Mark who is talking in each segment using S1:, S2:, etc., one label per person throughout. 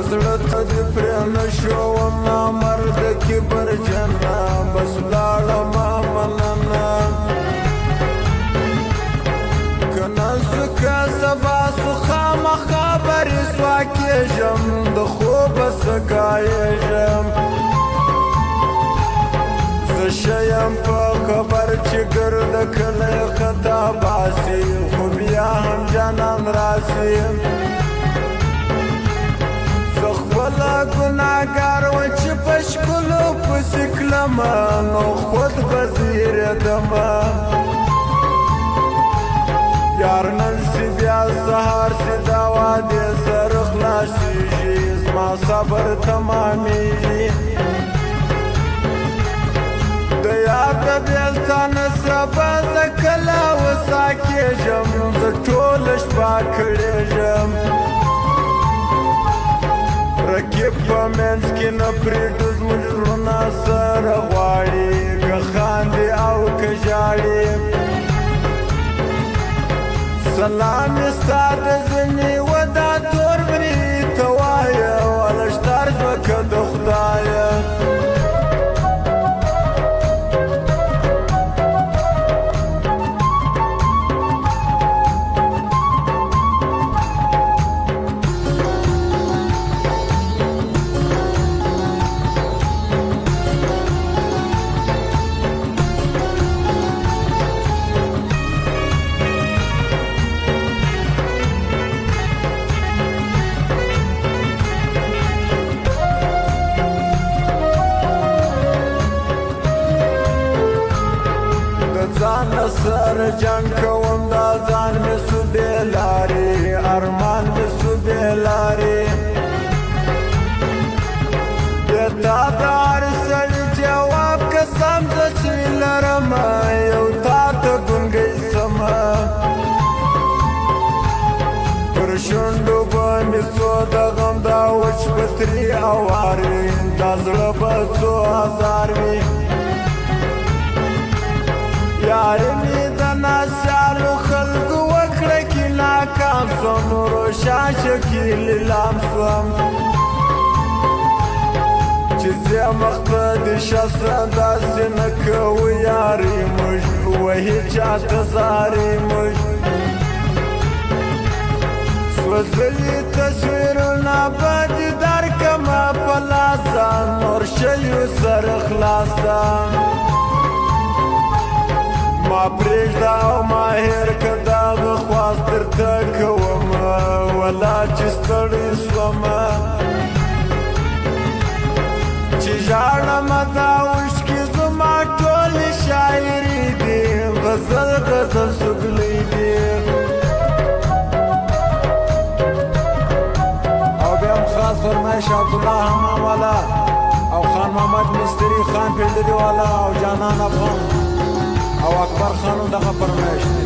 S1: زړه ته دې پرې نه شوم نامرد کبر جنه بس ولاړمه مننه که نن سو که سبا سو خامخا برې سوا کېږم د خوبه سګایېږم زه ښه په خبر چې ګرده کلی خطا باسي خو بیا هم جانان راسي زه خپله ګناهګار وم چې په ښکلو پسې کړمه نو خود به زیرېدمه یار نن سي بیا سهار سي دا وعدې سره خلاصېږي زما صبر تمامېږي د یاد بېلتان سبا زه کله وسا کېږم زه ټوله شپه کړېږم رقیب په منځ کې نه پرېږدو زموږ زړونه سره غواړي که خاندي او که ژاړي سلام یې ستا د ځینې و دا تور مري ته وایه ولشتار زوه که د خدایه ځان سره جنګ کوم دا ځان مې سو بې لارې ارمان مې سو بې لارې د تا د هر سړي جواب قسم زه چې لرمه یو تا ته ګونګی سمه پر شونډو به مې څو د غم دا وچ به ترې اوار وي دا زړه به څو هزار وي یارې مې د ناسیالو خلکو وکړه کې ناکام سوم نورو شاشه کې لیلام سوم چې زه مخ ته د شخصه داسې نه کوو یارې موږ وهي چاته زارې موږ سوځلي تصویرونه به دې درکړمه په لاسه نور شیو سره خلاصه ما پرېږده او ما هېر که دغه خواست درته کومه ولا چې ستړی شومه چې ژاړمه دا اوښکې زما ټولې شاعري دي غزل غزل سګلۍ دي او بیا هم خاص فرمایش عبدالله حمام والا او خان محمد مستري خان پیلدري والا او جانان افغان او اکبر خانو دغه فرمایش دی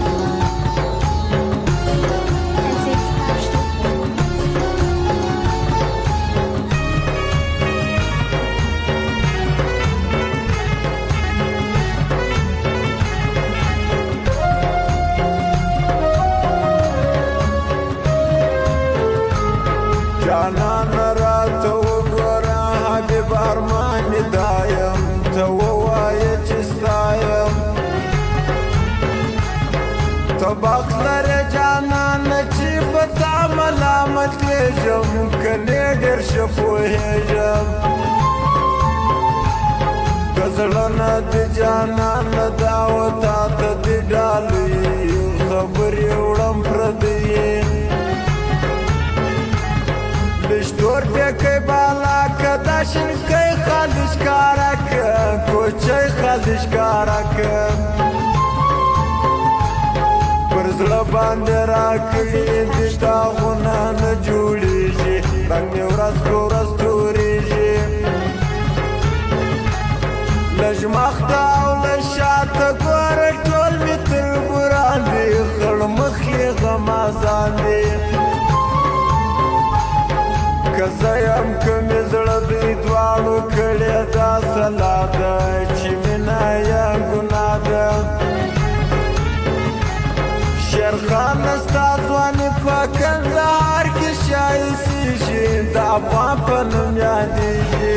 S1: جانان راته وګوره حبیب ارمان مې دایم ته ووایه چې ستایم ته بخت لرې جانانه چې په تا ملامت کېږم کنې ډېر ښه پوهېږم که زړه نه د جانانه دا و تا ته دې ډالۍ خبرې وړم پردۍ لشتور پیکی بالا که دا شنکی خالش کارا که کوچی خالش کارا که پر زړه باندې راکړي دې داغونه نه جوړېږي رنګ مې ورځ په ورځ تورېږي لږ مخته او لږ شاته ګوره ټول مې تر ګران دي خړ مخ یې غمازان دي که زه یم که مې زړه دوی دواړو کړې دا سلا ده چې مینه یې ګناه ده شیرخان ستا ځواني په کندهار کې ښایستېږي د افغان په نوم یادېږي